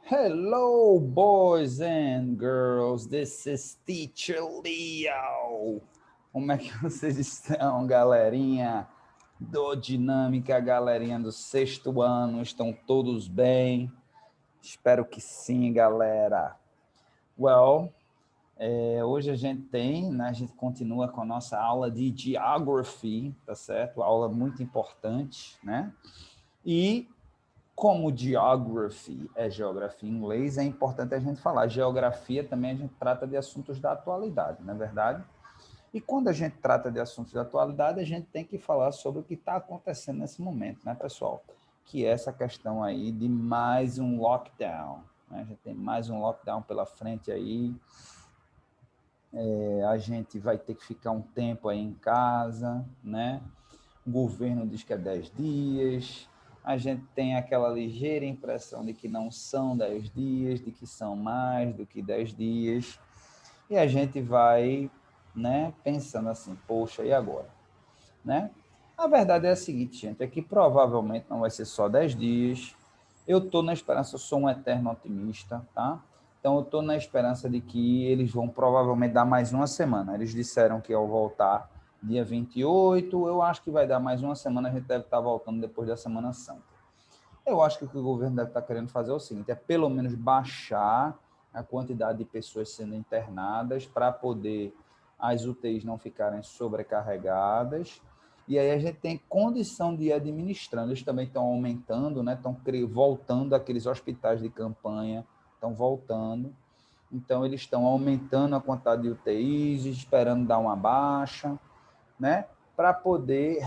Hello, boys and girls. This is Teacher Leo. Como é que vocês estão, galerinha do Dinâmica, galerinha do sexto ano? Estão todos bem? Espero que sim, galera. Hoje a gente tem, né, a gente continua com a nossa aula de Geography, tá certo? Aula muito importante, né? E como geography é geografia em inglês, é importante a gente falar. Geografia também a gente trata de assuntos da atualidade, não é verdade? E quando a gente trata de assuntos da atualidade, a gente tem que falar sobre o que está acontecendo nesse momento, né, pessoal? Que é essa questão aí de mais um lockdown. Né? A gente tem mais um lockdown pela frente aí. A gente vai ter que ficar um tempo aí em casa, né? O governo diz que é 10 dias, a gente tem aquela ligeira impressão de que não são 10 dias, de que são mais do que 10 dias, e a gente vai, né, pensando assim, poxa, e agora? Né? A verdade é a seguinte, gente, é que provavelmente não vai ser só 10 dias, eu estou na esperança, eu sou um eterno otimista, tá? Então eu estou na esperança de que eles vão provavelmente dar mais uma semana. Eles disseram que ao voltar dia 28, eu acho que vai dar mais uma semana, a gente deve estar voltando depois da Semana Santa. Eu acho que o que o governo deve estar querendo fazer é o seguinte, é pelo menos baixar a quantidade de pessoas sendo internadas para poder as UTIs não ficarem sobrecarregadas. E aí a gente tem condição de ir administrando. Eles também estão aumentando, né? Estão voltando aqueles hospitais de campanha, estão voltando. Então, eles estão aumentando a quantidade de UTIs, esperando dar uma baixa, né? Para poder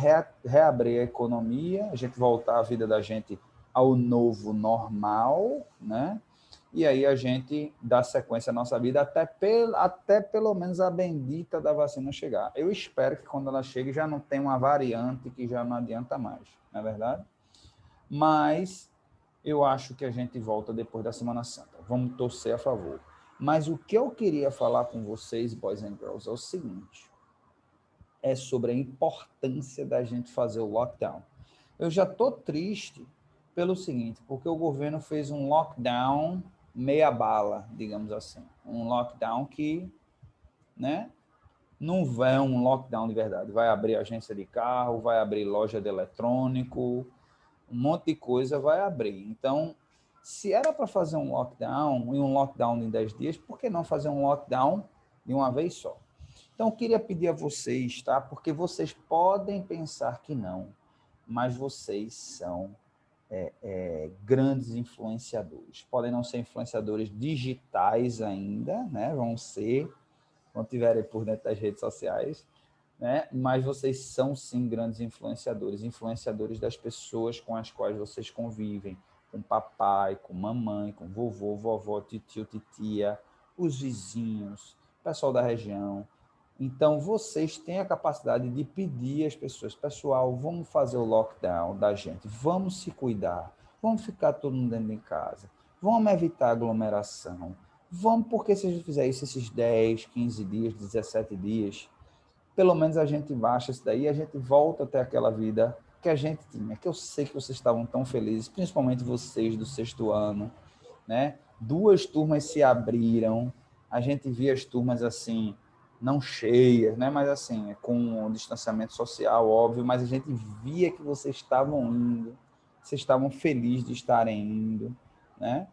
reabrir a economia, a gente voltar a vida da gente ao novo normal, né? E aí a gente dá sequência à nossa vida até pelo menos a bendita da vacina chegar. Eu espero que quando ela chegue já não tenha uma variante que já não adianta mais, não é verdade? Mas eu acho que a gente volta depois da Semana Santa. Vamos torcer a favor. Mas o que eu queria falar com vocês, boys and girls, é o seguinte: é sobre a importância da gente fazer o lockdown. Eu já estou triste pelo seguinte, porque o governo fez um lockdown meia bala, digamos assim. Um lockdown que, né, não é um lockdown de verdade. Vai abrir agência de carro, vai abrir loja de eletrônico, um monte de coisa vai abrir. Então, se era para fazer um lockdown, e um lockdown em 10 dias, por que não fazer um lockdown de uma vez só? Então, eu queria pedir a vocês, tá? Porque vocês podem pensar que não, mas vocês são grandes influenciadores. Podem não ser influenciadores digitais ainda, né? Vão ser, quando estiverem por dentro das redes sociais, né? Mas vocês são, sim, grandes influenciadores, influenciadores das pessoas com as quais vocês convivem, com papai, com mamãe, com vovô, vovó, tio, titia, os vizinhos, pessoal da região. Então, vocês têm a capacidade de pedir às pessoas, pessoal, vamos fazer o lockdown da gente, vamos se cuidar, vamos ficar todo mundo dentro de casa, vamos evitar aglomeração, vamos, porque se a gente fizer isso esses 10, 15 dias, 17 dias, pelo menos a gente baixa isso daí e a gente volta até aquela vida que a gente tinha, que eu sei que vocês estavam tão felizes, principalmente vocês do sexto ano, né? Duas turmas se abriram, a gente via as turmas assim, não cheias, né? Mas assim, com o distanciamento social, óbvio, mas a gente via que vocês estavam indo, vocês estavam felizes de estarem indo, né?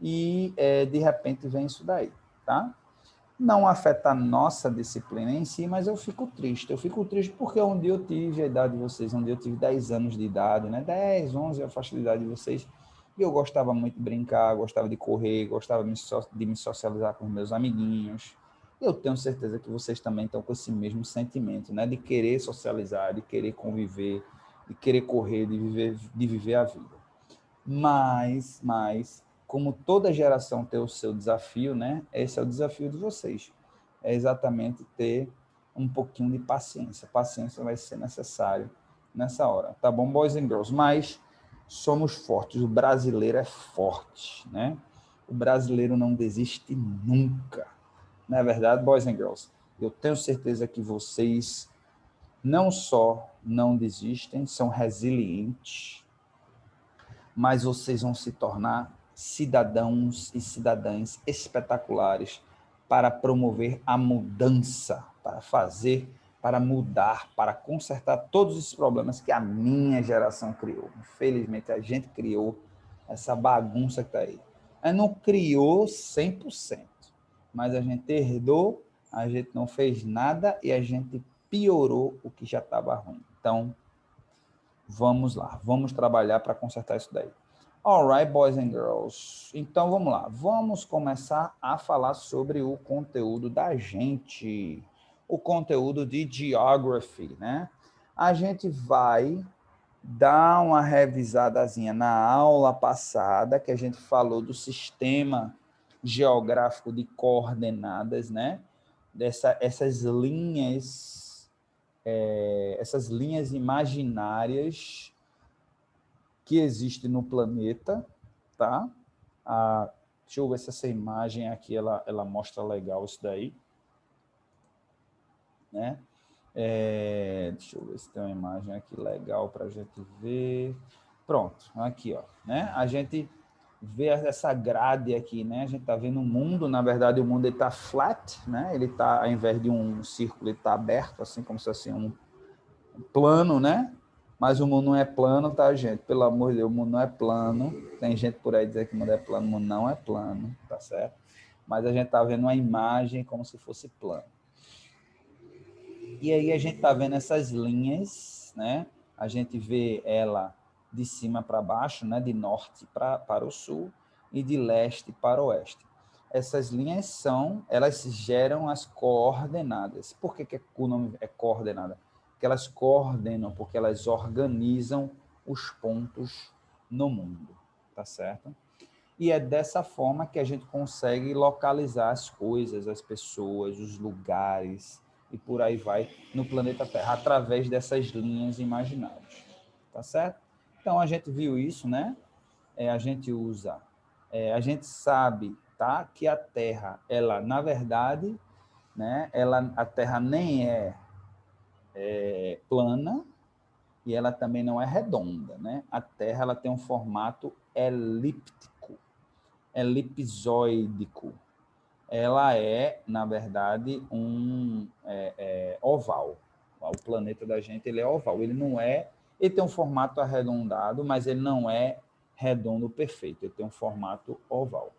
E de repente vem isso daí, tá? Não afeta a nossa disciplina em si, mas eu fico triste. Eu fico triste porque um dia eu tive a idade de vocês, um dia eu tive 10 anos de idade, né? 10, 11 a faixa de idade de vocês. E eu gostava muito de brincar, gostava de correr, gostava de me socializar com meus amiguinhos. Eu tenho certeza que vocês também estão com esse mesmo sentimento, né? De querer socializar, de querer conviver, de querer correr, de viver a vida. Mas, como toda geração tem o seu desafio, né? Esse é o desafio de vocês. É exatamente ter um pouquinho de paciência. Paciência vai ser necessário nessa hora. Tá bom, boys and girls? Mas somos fortes. O brasileiro é forte, né? O brasileiro não desiste nunca. Não é verdade, boys and girls? Eu tenho certeza que vocês não só não desistem, são resilientes, mas vocês vão se tornar cidadãos e cidadãs espetaculares para promover a mudança, para mudar, para consertar todos os problemas que a minha geração criou. Infelizmente, a gente criou essa bagunça que está aí. A gente não criou 100%, mas a gente herdou, a gente não fez nada e a gente piorou o que já estava ruim. Então, vamos lá, vamos trabalhar para consertar isso daí. Alright, boys and girls. Então, vamos lá. Vamos começar a falar sobre o conteúdo da gente. O conteúdo de Geography, né? A gente vai dar uma revisadazinha na aula passada, que a gente falou do sistema geográfico de coordenadas, né? Essas linhas imaginárias que existem no planeta, tá? Deixa eu ver se essa imagem aqui ela mostra legal isso daí, né? Deixa eu ver se tem uma imagem aqui legal para a gente ver. Pronto, aqui, ó, né? A gente vê essa grade aqui, né? A gente está vendo o mundo, na verdade o mundo está flat, né? Ele está, ao invés de um círculo, ele está aberto, assim como se fosse um plano, né? Mas o mundo não é plano, tá, gente? Pelo amor de Deus, o mundo não é plano. Tem gente por aí dizer que o mundo é plano, o mundo não é plano, tá certo? Mas a gente está vendo uma imagem como se fosse plano. E aí a gente está vendo essas linhas, né? A gente vê ela de cima para baixo, né? De norte para o sul e de leste para o oeste. Essas linhas elas geram as coordenadas. Por que o nome é coordenada? Porque elas coordenam, porque elas organizam os pontos no mundo, tá certo? E é dessa forma que a gente consegue localizar as coisas, as pessoas, os lugares e por aí vai no planeta Terra, através dessas linhas imaginárias, tá certo? Então a gente viu isso, né? A gente usa, a gente sabe, tá? Que a Terra, ela na verdade, né? A Terra nem é plana e ela também não é redonda, né? A Terra ela tem um formato elipsoídico. Ela é, na verdade, um oval. O planeta da gente ele é oval. Ele tem um formato arredondado, mas ele não é redondo perfeito. Ele tem um formato oval,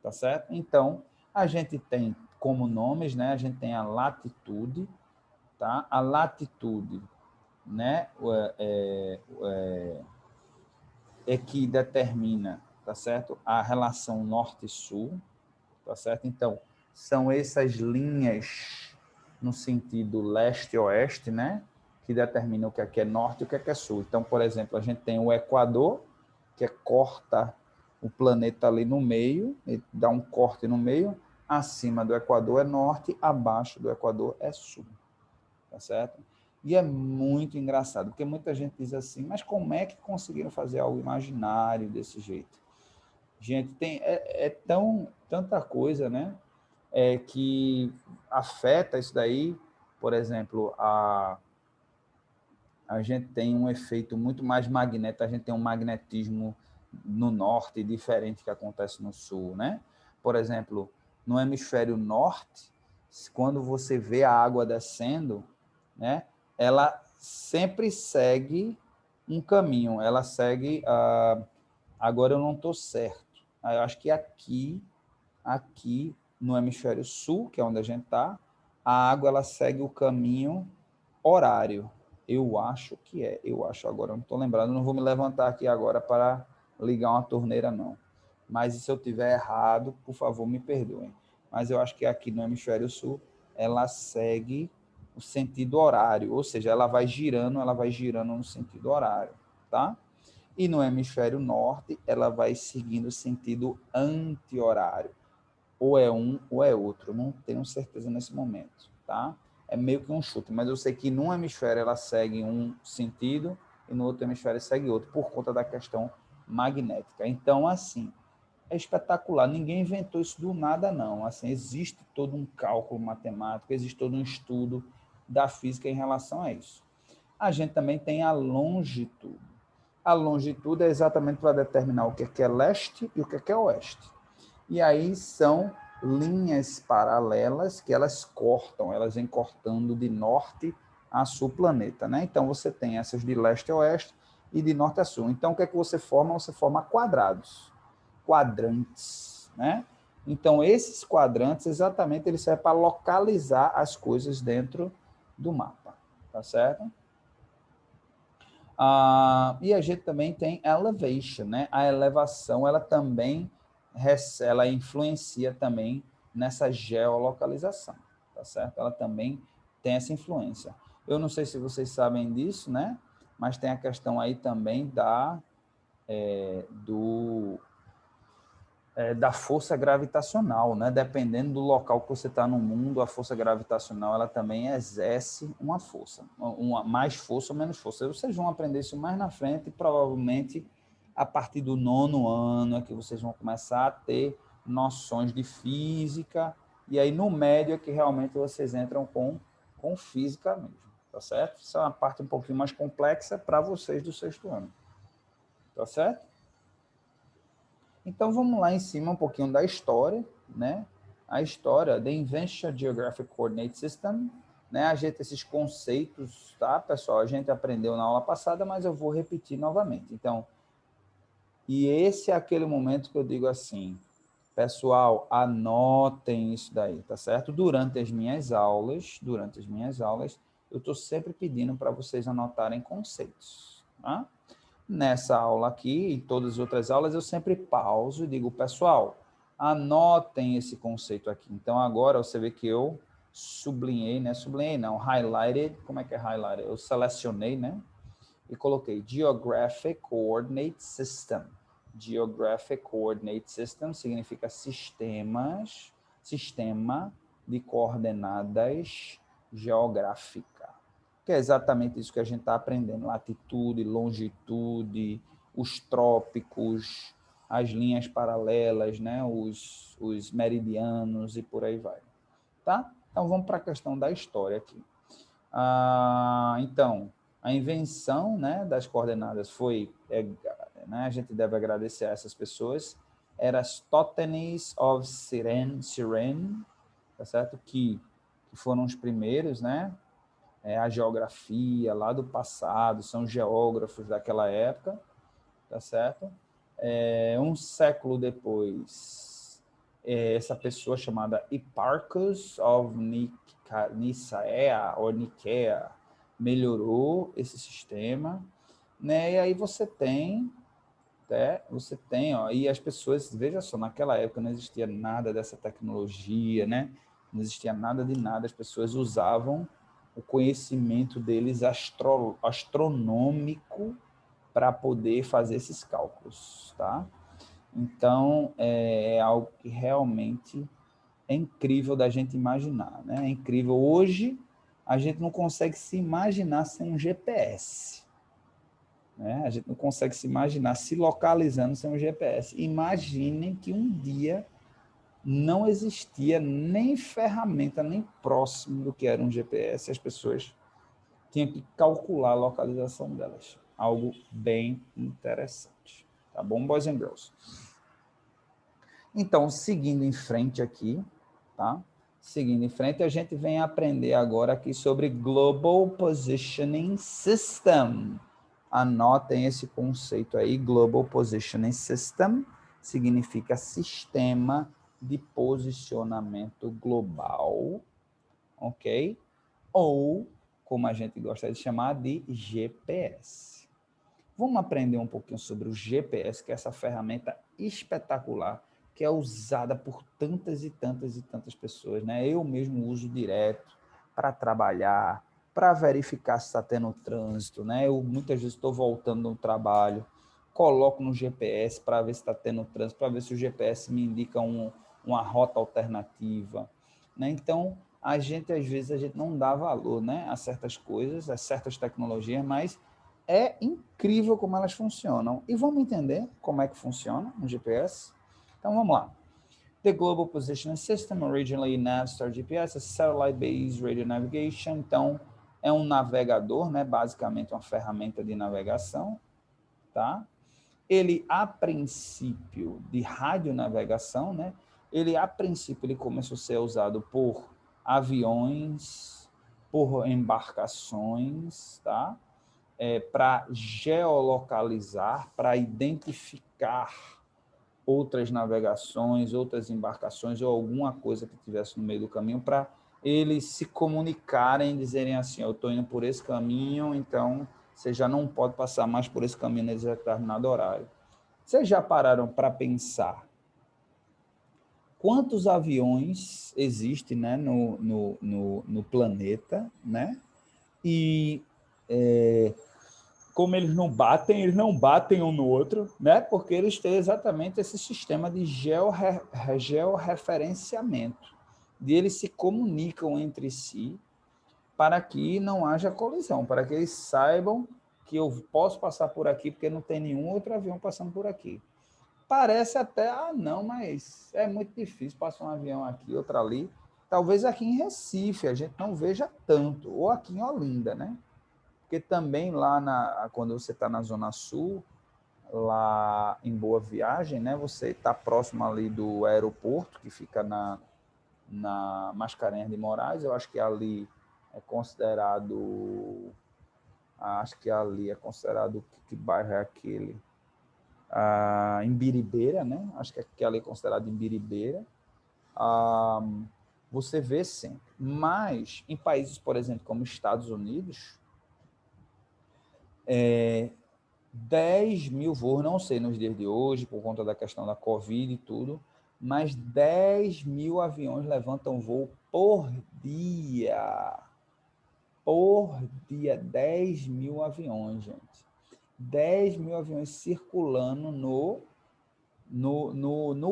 tá certo? Então, a gente tem como nomes, né? A gente tem a latitude, tá? A latitude, né? É que determina, tá certo? A relação norte-sul, tá certo? Então, são essas linhas no sentido leste-oeste, né? Que determinam o que é norte e o que é sul. Então, por exemplo, a gente tem o Equador, que corta o planeta ali no meio, ele dá um corte no meio, acima do Equador é norte, abaixo do Equador é sul, tá certo? E é muito engraçado, porque muita gente diz assim, mas como é que conseguiram fazer algo imaginário desse jeito? Gente, tanta coisa, né? Que afeta isso daí. Por exemplo, a gente tem um efeito muito mais magnético, a gente tem um magnetismo no norte diferente que acontece no sul, né? Por exemplo, no hemisfério norte, quando você vê a água descendo, né? Ela sempre segue um caminho, ela segue. Agora eu não estou certo. Eu acho que aqui no hemisfério sul, que é onde a gente está, a água ela segue o caminho horário. Eu acho agora, eu não estou lembrando, não vou me levantar aqui agora para ligar uma torneira, não. Mas se eu tiver errado, por favor, me perdoem. Mas eu acho que aqui no hemisfério sul, ela segue o sentido horário, ou seja, ela vai girando no sentido horário, tá? E no hemisfério norte, ela vai seguindo o sentido anti-horário. Ou é um ou é outro, não tenho certeza nesse momento, tá? É meio que um chute, mas eu sei que num hemisfério ela segue um sentido e no outro hemisfério segue outro, por conta da questão magnética. Então, assim, é espetacular. Ninguém inventou isso do nada, não. Assim, existe todo um cálculo matemático, existe todo um estudo da física em relação a isso. A gente também tem a longitude. A longitude é exatamente para determinar o que é leste e o que é oeste. E aí são linhas paralelas que elas cortam, elas vêm cortando de norte a sul o planeta, né? Então você tem essas de leste a oeste e de norte a sul. Então o que é que você forma? Você forma quadrados, quadrantes, né? Então esses quadrantes exatamente eles servem para localizar as coisas dentro do mapa, tá certo? E a gente também tem elevation, né? A elevação, ela também ela influencia também nessa geolocalização, tá certo? Ela também tem essa influência. Eu não sei se vocês sabem disso, né? Mas tem a questão aí também da força gravitacional, né? Dependendo do local que você está no mundo, a força gravitacional ela também exerce uma força, mais força ou menos força. Vocês vão aprender isso mais na frente e provavelmente a partir do 9º ano é que vocês vão começar a ter noções de física e aí no médio é que realmente vocês entram com física mesmo, tá certo? Isso é uma parte um pouquinho mais complexa para vocês do 6º ano, tá certo? Então, vamos lá em cima um pouquinho da história, né? A história, The Invention Geographic Coordinate System, né? A gente, esses conceitos, tá, pessoal? A gente aprendeu na aula passada, mas eu vou repetir novamente. Então, e esse é aquele momento que eu digo assim, pessoal, anotem isso daí, tá certo? Durante as minhas aulas, eu estou sempre pedindo para vocês anotarem conceitos, tá? Nessa aula aqui e todas as outras aulas, eu sempre pauso e digo, pessoal, anotem esse conceito aqui. Então, agora você vê que eu sublinhei, né? Sublinhei não, highlighted, como é que é highlighted? Eu selecionei, né? E coloquei Geographic Coordinate System. Geographic Coordinate System significa sistema de coordenadas geográfica, que é exatamente isso que a gente está aprendendo, latitude, longitude, os trópicos, as linhas paralelas, né? os meridianos e por aí vai. Tá? Então, vamos para a questão da história aqui. Então, a invenção, né, das coordenadas foi, né, a gente deve agradecer a essas pessoas, Eratosthenes of Cyrene, tá certo? Que foram os primeiros, né? A geografia lá do passado, são geógrafos daquela época, tá certo? Um século depois, essa pessoa chamada Hipparchus of Nicaea, ou Nicaea, melhorou esse sistema, né? E aí você tem, ó, e as pessoas, veja só, naquela época não existia nada dessa tecnologia, né? Não existia nada de nada, as pessoas usavam o conhecimento deles astronômico para poder fazer esses cálculos, tá? Então, é algo que realmente é incrível da gente imaginar, né? É incrível. Hoje, a gente não consegue se imaginar sem um GPS, né? A gente não consegue se imaginar se localizando sem um GPS. Imaginem que um dia não existia nem ferramenta, nem próximo do que era um GPS, as pessoas tinham que calcular a localização delas. Algo bem interessante. Tá bom, boys and girls? Então, seguindo em frente aqui, tá? Seguindo em frente, a gente vem aprender agora aqui sobre Global Positioning System. Anotem esse conceito aí, Global Positioning System significa sistema de posicionamento global, ok? Ou, como a gente gosta de chamar, de GPS. Vamos aprender um pouquinho sobre o GPS, que é essa ferramenta espetacular, que é usada por tantas e tantas e tantas pessoas, né? Eu mesmo uso direto para trabalhar, para verificar se está tendo trânsito, né? Eu muitas vezes estou voltando no trabalho, coloco no GPS para ver se está tendo trânsito, para ver se o GPS me indica uma rota alternativa, né? Então, às vezes, a gente não dá valor, né, a certas coisas, a certas tecnologias, mas é incrível como elas funcionam. E vamos entender como é que funciona um GPS? Então, vamos lá. The Global Positioning System, originally Navstar GPS, a satellite-based radio navigation. Então, é um navegador, né? Basicamente uma ferramenta de navegação, tá? Ele, a princípio, de radionavegação, né? Ele, a princípio, ele começou a ser usado por aviões, por embarcações, tá? Para geolocalizar, para identificar outras navegações, outras embarcações ou alguma coisa que tivesse no meio do caminho, para eles se comunicarem, dizerem assim, eu estou indo por esse caminho, então você já não pode passar mais por esse caminho nesse determinado horário. Vocês já pararam para pensar quantos aviões existem, né, no planeta, né? E como eles não batem um no outro, né? Porque eles têm exatamente esse sistema de georreferenciamento, de eles se comunicam entre si para que não haja colisão, para que eles saibam que eu posso passar por aqui porque não tem nenhum outro avião passando por aqui. Parece até, não, mas é muito difícil passar um avião aqui, outro ali. Talvez aqui em Recife a gente não veja tanto, ou aqui em Olinda, né? Porque também lá, quando você está na Zona Sul, lá em Boa Viagem, né? Você está próximo ali do aeroporto, que fica na Mascarenhas de Moraes. Eu acho que ali é considerado... Acho que ali é considerado... Que bairro é aquele? Imbiribeira, né? Acho que ali é considerado Imbiribeira. Você vê sempre. Mas em países, por exemplo, como Estados Unidos, 10 mil voos, não sei nos dias de hoje, por conta da questão da Covid e tudo, mas 10 mil aviões levantam voo por dia. Por dia, 10 mil aviões, gente. 10 mil aviões circulando no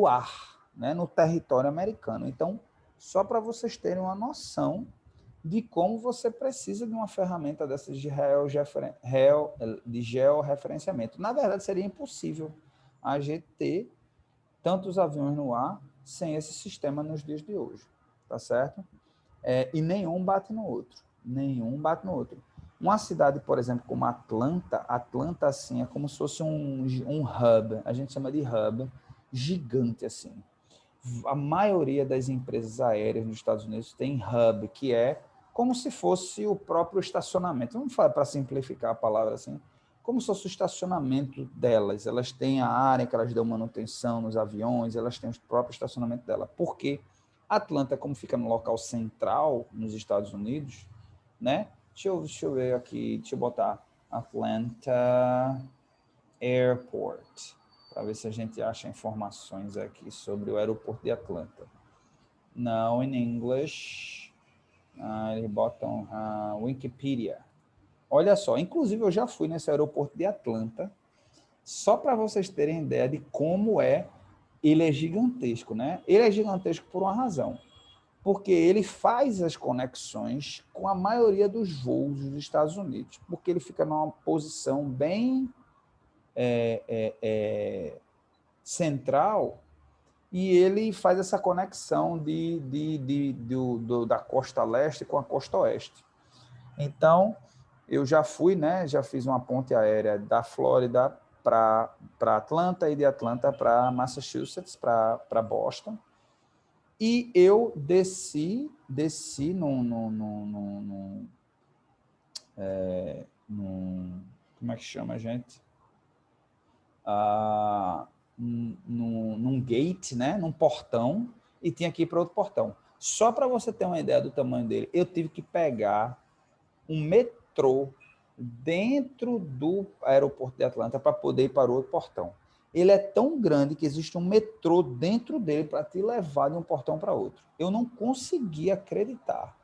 ar, né? No território americano. Então, só para vocês terem uma noção de como você precisa de uma ferramenta dessas de georreferenciamento. Na verdade, seria impossível a gente ter tantos aviões no ar sem esse sistema nos dias de hoje, tá certo? E nenhum bate no outro, nenhum bate no outro. Uma cidade, por exemplo, como Atlanta, assim, é como se fosse um hub, a gente chama de hub, gigante assim. A maioria das empresas aéreas nos Estados Unidos tem hub, que é como se fosse o próprio estacionamento. Vamos falar para simplificar a palavra assim, como se fosse o estacionamento delas. Elas têm a área que elas dão manutenção nos aviões, elas têm o próprio estacionamento dela. Por quê? Atlanta, como fica no local central nos Estados Unidos, né? Deixa eu ver aqui, deixa eu botar Atlanta Airport, para ver se a gente acha informações aqui sobre o aeroporto de Atlanta. Não, em inglês, eles botam Wikipedia. Olha só, inclusive eu já fui nesse aeroporto de Atlanta, só para vocês terem ideia de como ele é gigantesco, né? Ele é gigantesco por uma razão, porque ele faz as conexões com a maioria dos voos dos Estados Unidos, porque ele fica numa posição bem central e ele faz essa conexão da costa leste com a costa oeste. Então, eu já fui, né? Já fiz uma ponte aérea da Flórida para Atlanta e de Atlanta para Massachusetts, para Boston. E eu desci como é que chama, gente? Num gate, né? Num portão, e tinha que ir para outro portão. Só para você ter uma ideia do tamanho dele, eu tive que pegar um metrô dentro do aeroporto de Atlanta para poder ir para o outro portão. Ele é tão grande que existe um metrô dentro dele para te levar de um portão para outro. Eu não consegui acreditar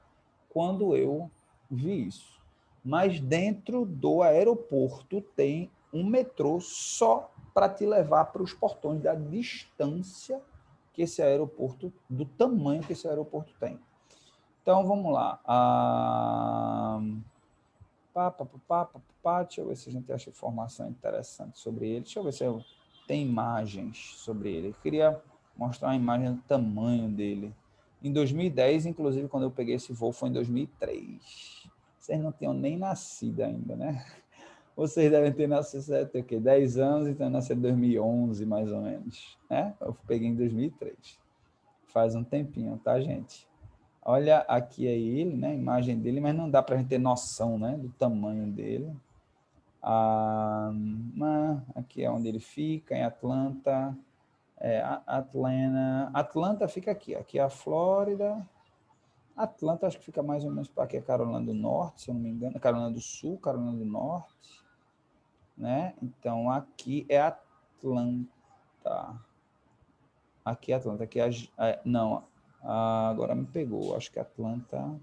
quando eu vi isso. Mas dentro do aeroporto tem um metrô só para te levar para os portões da distância que esse aeroporto, do tamanho que esse aeroporto tem. Então, vamos lá. Deixa eu ver se a gente acha informação interessante sobre ele. Deixa eu ver se tem imagens sobre ele. Eu queria mostrar uma imagem do tamanho dele. Em 2010, inclusive, quando eu peguei esse voo, foi em 2003. Vocês não tinham nem nascido ainda, né? Vocês devem ter nascido, tem o quê? 10 anos, então eu nasci em 2011, mais ou menos. Né? Eu peguei em 2003. Faz um tempinho, tá, gente? Olha, aqui é ele, né? A imagem dele, mas não dá para a gente ter noção, né? Do tamanho dele. Aqui é onde ele fica, em Atlanta. Atlanta fica aqui. Aqui é a Flórida. Atlanta acho que fica mais ou menos para aqui, é Carolina do Norte, se eu não me engano. Carolina do Sul, Carolina do Norte. Né? Então, aqui é Atlanta. Aqui é Atlanta. Aqui não, agora me pegou. Acho que Atlanta...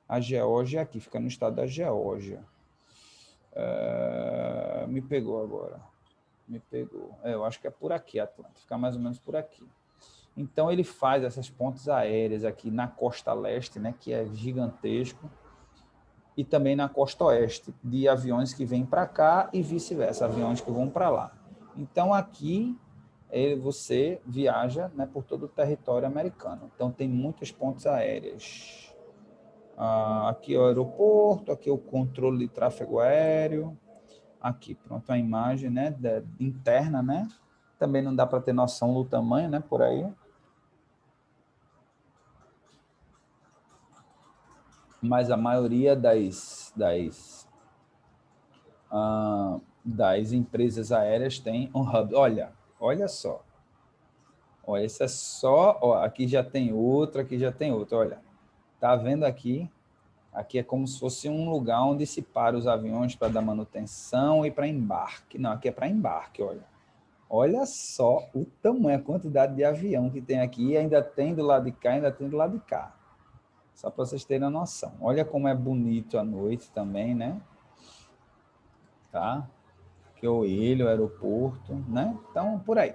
A Geórgia aqui, fica no estado da Geórgia. Me pegou agora. Me pegou. Eu acho que é por aqui, Atlanta. Fica mais ou menos por aqui. Então, ele faz essas pontes aéreas aqui na costa leste, né, que é gigantesco, e também na costa oeste, de aviões que vêm para cá e vice-versa, aviões que vão para lá. Então, aqui, você viaja, né, por todo o território americano. Então, tem muitas pontes aéreas. Aqui é o aeroporto, aqui é o controle de tráfego aéreo. Aqui, pronto, a imagem, né, interna, né? Também não dá para ter noção do tamanho, né, por aí. Mas a maioria das empresas aéreas tem um hub. Olha só. Olha, esse é só... Ó, aqui já tem outro, aqui já tem outro. Olha, tá vendo aqui? Aqui é como se fosse um lugar onde se para os aviões para dar manutenção e para embarque. Não, aqui é para embarque, olha. Olha só o tamanho, a quantidade de avião que tem aqui. E ainda tem do lado de cá, ainda tem do lado de cá. Só para vocês terem a noção. Olha como é bonito à noite também, né? Tá? Que é o ilho, o aeroporto, né? Então, por aí.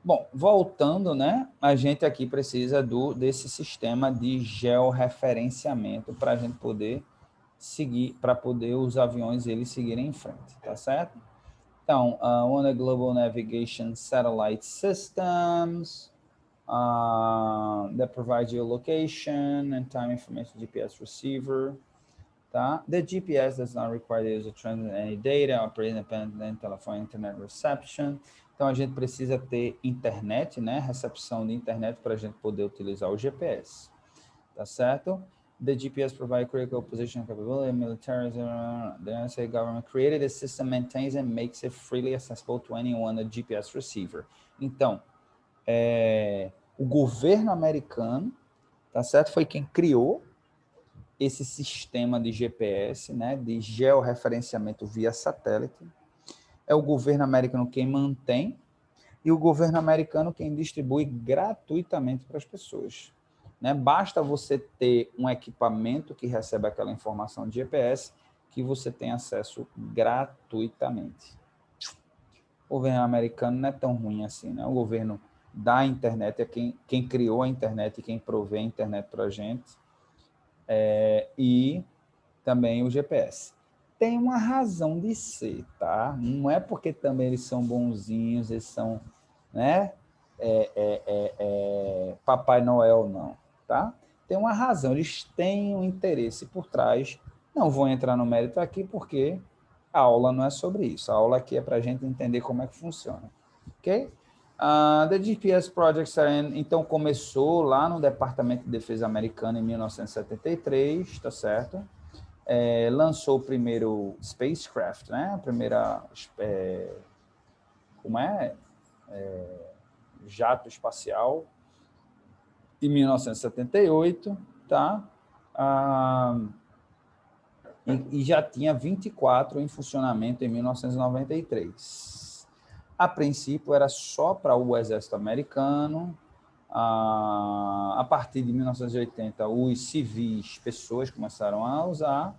Bom, voltando, né? A gente aqui precisa desse sistema de georreferenciamento para a gente poder seguir, para poder os aviões eles seguirem em frente, tá certo? Então, on the Global Navigation Satellite Systems, that provide geolocation and time information GPS receiver, tá? The GPS does not require the user to transmit any data, operate independent telephone internet reception. Então, a gente precisa ter internet, né? Recepção de internet para a gente poder utilizar o GPS, tá certo? The GPS provides critical position capability, military, the United States government created a system, maintains and makes it freely accessible to anyone, a GPS receiver. Então, o governo americano, tá certo? Foi quem criou esse sistema de GPS, né, de georreferenciamento via satélite. É o governo americano quem mantém e o governo americano quem distribui gratuitamente para as pessoas. Né? Basta você ter um equipamento que recebe aquela informação de GPS que você tem acesso gratuitamente. O governo americano não é tão ruim assim, né? O governo da internet é quem criou a internet e quem provê a internet para a gente. E também o GPS. Tem uma razão de ser, tá? Não é porque também eles são bonzinhos, eles são, né? Papai Noel, não, tá? Tem uma razão, eles têm um interesse por trás. Não vou entrar no mérito aqui porque a aula não é sobre isso. A aula aqui é para a gente entender como é que funciona, ok? The GPS Project, então, começou lá no Departamento de Defesa americano em 1973, tá certo? Lançou o primeiro spacecraft, né? A primeira, jato espacial, em 1978, tá? E já tinha 24 em funcionamento em 1993. A princípio era só para o exército americano. A partir de 1980, os civis, pessoas começaram a usar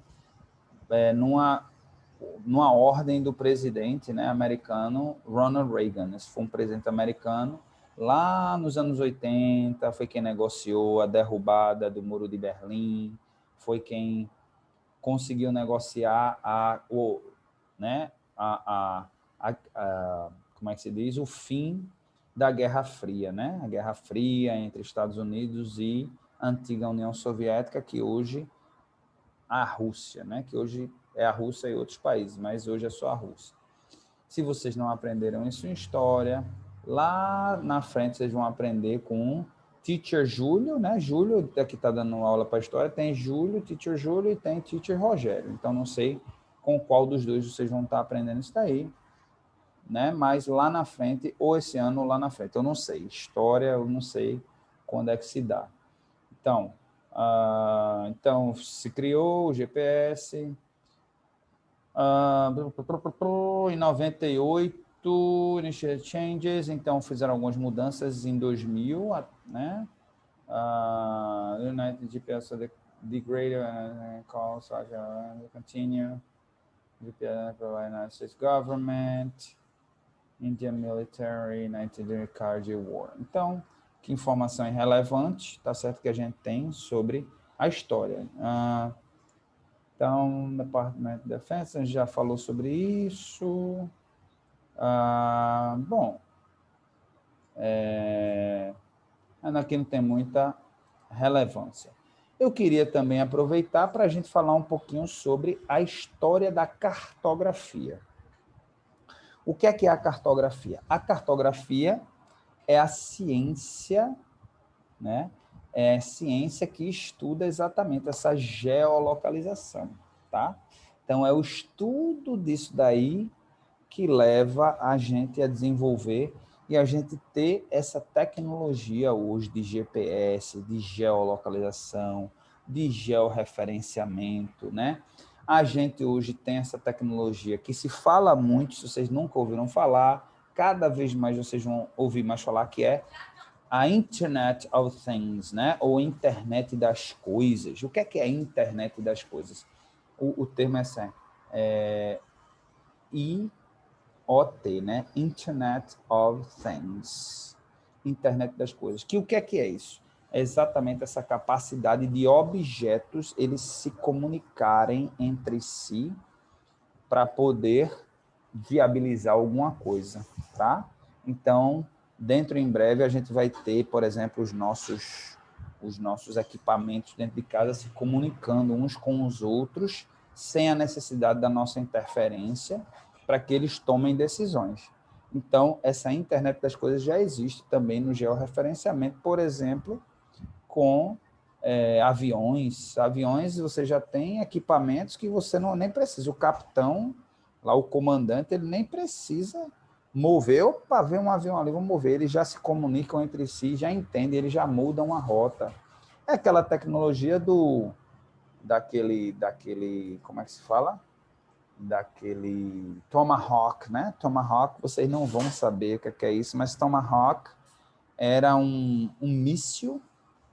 numa ordem do presidente, né, americano Ronald Reagan. Esse foi um presidente americano lá nos anos 80, foi quem negociou a derrubada do Muro de Berlim, foi quem conseguiu negociar como é que se diz, o fim da Guerra Fria, né? A Guerra Fria entre Estados Unidos e a antiga União Soviética, que hoje a Rússia, né? Que hoje é a Rússia e outros países, mas hoje é só a Rússia. Se vocês não aprenderam isso em história, lá na frente vocês vão aprender com Teacher Júlio, né? Júlio, que está dando aula para história, tem Teacher Júlio e tem Teacher Rogério. Então, não sei com qual dos dois vocês vão estar aprendendo isso daí, né? Mas lá na frente, ou esse ano ou lá na frente, eu não sei. História, eu não sei quando é que se dá. Então, se criou o GPS, em 98, Initial Changes, então fizeram algumas mudanças em 2000, né? United GPS degraded calls, continue, GPS for United States Government, Indian Military, 19 Cardi War. Então, que informação irrelevante, tá certo que a gente tem sobre a história. Então, Department of Defense, a gente já falou sobre isso. Bom, aqui não tem muita relevância. Eu queria também aproveitar para a gente falar um pouquinho sobre a história da cartografia. O que é a cartografia? A cartografia é a ciência, né? É a ciência que estuda exatamente essa geolocalização, tá? Então, é o estudo disso daí que leva a gente a desenvolver e a gente ter essa tecnologia hoje de GPS, de geolocalização, de georreferenciamento, né? A gente hoje tem essa tecnologia que se fala muito, se vocês nunca ouviram falar, cada vez mais vocês vão ouvir mais falar, que é a Internet of Things, né? Ou Internet das Coisas. O que é a Internet das Coisas? O termo é assim, IoT, né? Internet of Things. Internet das Coisas. Que o que é isso? É exatamente essa capacidade de objetos eles se comunicarem entre si para poder viabilizar alguma coisa, tá? Então, dentro em breve a gente vai ter, por exemplo, os nossos equipamentos dentro de casa se comunicando uns com os outros sem a necessidade da nossa interferência para que eles tomem decisões. Então, essa internet das coisas já existe também no georreferenciamento, por exemplo, com aviões. Aviões, você já tem equipamentos que você não nem precisa. O capitão, lá o comandante, ele nem precisa mover. Opa, vem um avião ali, vamos mover. Eles já se comunicam entre si, já entendem, eles já mudam a rota. É aquela tecnologia daquele, como é que se fala? Daquele Tomahawk, né? Tomahawk, vocês não vão saber o que é isso, mas Tomahawk era um míssil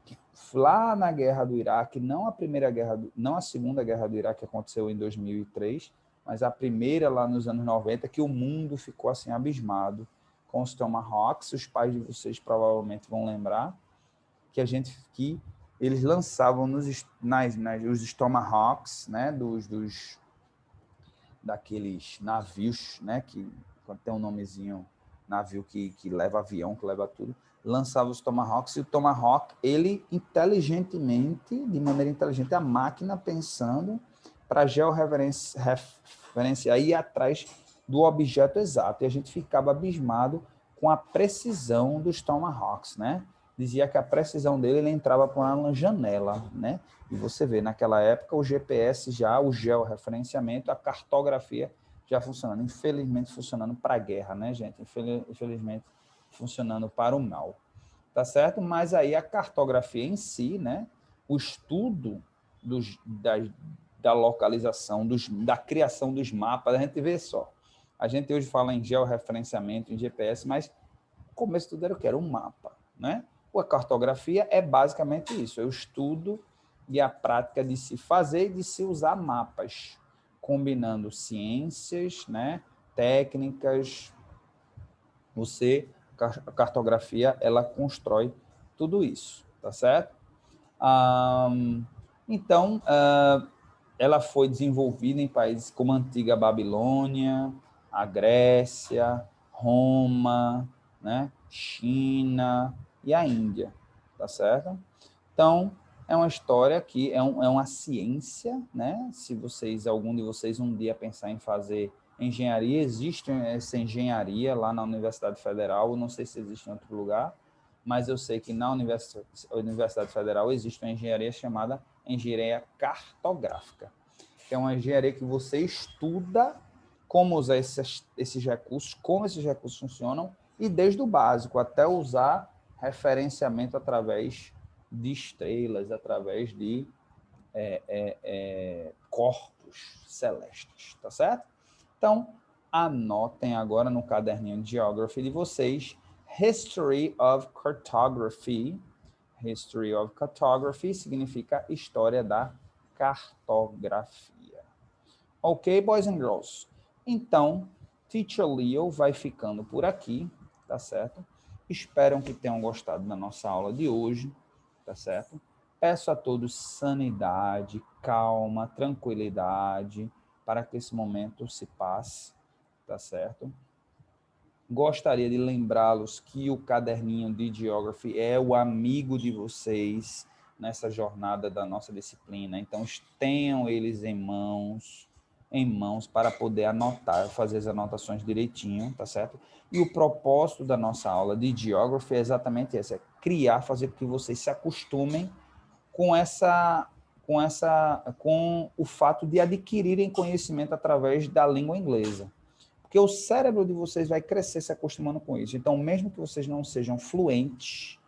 que lá na guerra do Iraque, não a primeira guerra, não a segunda guerra do Iraque que aconteceu em 2003, mas a primeira lá nos anos 90, que o mundo ficou assim abismado com os Tomahawks. Os pais de vocês provavelmente vão lembrar que eles lançavam os Tomahawks, né, daqueles navios, né, que tem um nomezinho, navio que leva avião, que leva tudo, lançava os Tomahawks, e o Tomahawk, ele inteligentemente, de maneira inteligente, a máquina pensando para georreferenciar e ir atrás do objeto exato, e a gente ficava abismado com a precisão dos Tomahawks, né? Dizia que a precisão dele, ele entrava por uma janela, né? E você vê, naquela época, o GPS já, o georreferenciamento, a cartografia já funcionando. Infelizmente, funcionando para a guerra, né, gente? Infelizmente, funcionando para o mal. Tá certo? Mas aí a cartografia em si, né? O estudo da localização, da criação dos mapas, a gente vê só. A gente hoje fala em georreferenciamento, em GPS, mas no começo tudo era o que? Era um mapa, né? A cartografia é basicamente isso, é o estudo e a prática de se fazer e de se usar mapas, combinando ciências, né, técnicas. A cartografia, ela constrói tudo isso, tá certo? Então, ela foi desenvolvida em países como a antiga Babilônia, a Grécia, Roma, né, China e a Índia, tá certo? Então, é uma história que é uma ciência, né? Se algum de vocês um dia pensar em fazer engenharia, existe essa engenharia lá na Universidade Federal, não sei se existe em outro lugar, mas eu sei que na Universidade Federal existe uma engenharia chamada engenharia cartográfica, que é uma engenharia que você estuda como usar esses recursos, como esses recursos funcionam, e desde o básico até usar referenciamento através de estrelas, através de corpos celestes, tá certo? Então, anotem agora no caderninho de Geography de vocês, History of Cartography. History of Cartography significa história da cartografia. Ok, boys and girls? Então, Teacher Leo vai ficando por aqui, tá certo? Espero que tenham gostado da nossa aula de hoje, tá certo? Peço a todos sanidade, calma, tranquilidade, para que esse momento se passe, tá certo? Gostaria de lembrá-los que o caderninho de Geography é o amigo de vocês nessa jornada da nossa disciplina. Então, tenham eles em mãos para poder anotar, fazer as anotações direitinho, tá certo? E o propósito da nossa aula de Geography é exatamente esse, é criar, fazer com que vocês se acostumem com o fato de adquirirem conhecimento através da língua inglesa. Porque o cérebro de vocês vai crescer se acostumando com isso. Então, mesmo que vocês não sejam fluentes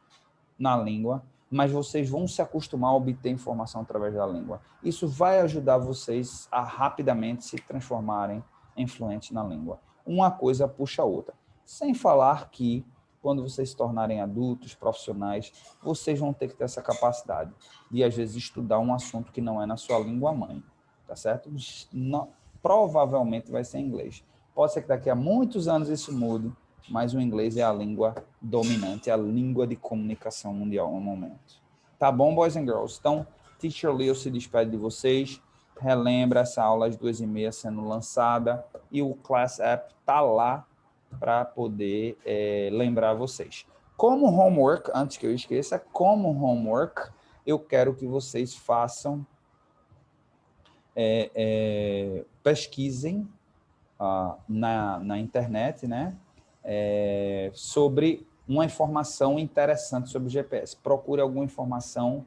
na língua, mas vocês vão se acostumar a obter informação através da língua. Isso vai ajudar vocês a rapidamente se transformarem em fluentes na língua. Uma coisa puxa a outra. Sem falar que, quando vocês se tornarem adultos, profissionais, vocês vão ter que ter essa capacidade de, às vezes, estudar um assunto que não é na sua língua mãe, tá certo? Não, provavelmente vai ser em inglês. Pode ser que daqui a muitos anos isso mude, mas o inglês é a língua dominante, é a língua de comunicação mundial no momento. Tá bom, boys and girls? Então, Teacher Leo se despede de vocês, relembra essa aula às 2h30 sendo lançada, e o Class App tá lá para poder lembrar vocês. Como homework, antes que eu esqueça, como homework, eu quero que vocês façam, pesquisem na internet, né? Sobre uma informação interessante sobre o GPS. Procure alguma informação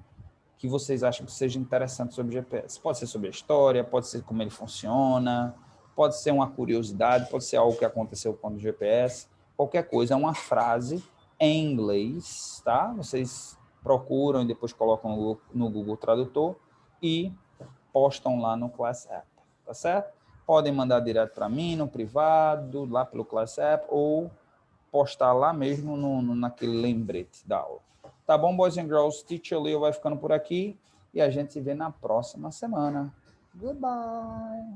que vocês acham que seja interessante sobre o GPS. Pode ser sobre a história, pode ser como ele funciona, pode ser uma curiosidade, pode ser algo que aconteceu com o GPS, qualquer coisa, é uma frase em inglês, tá? Vocês procuram e depois colocam no Google Tradutor e postam lá no Class App, tá certo? Podem mandar direto para mim, no privado, lá pelo Class App, ou postar lá mesmo naquele lembrete da aula. Tá bom, boys and girls? Teacher Leo vai ficando por aqui e a gente se vê na próxima semana. Goodbye!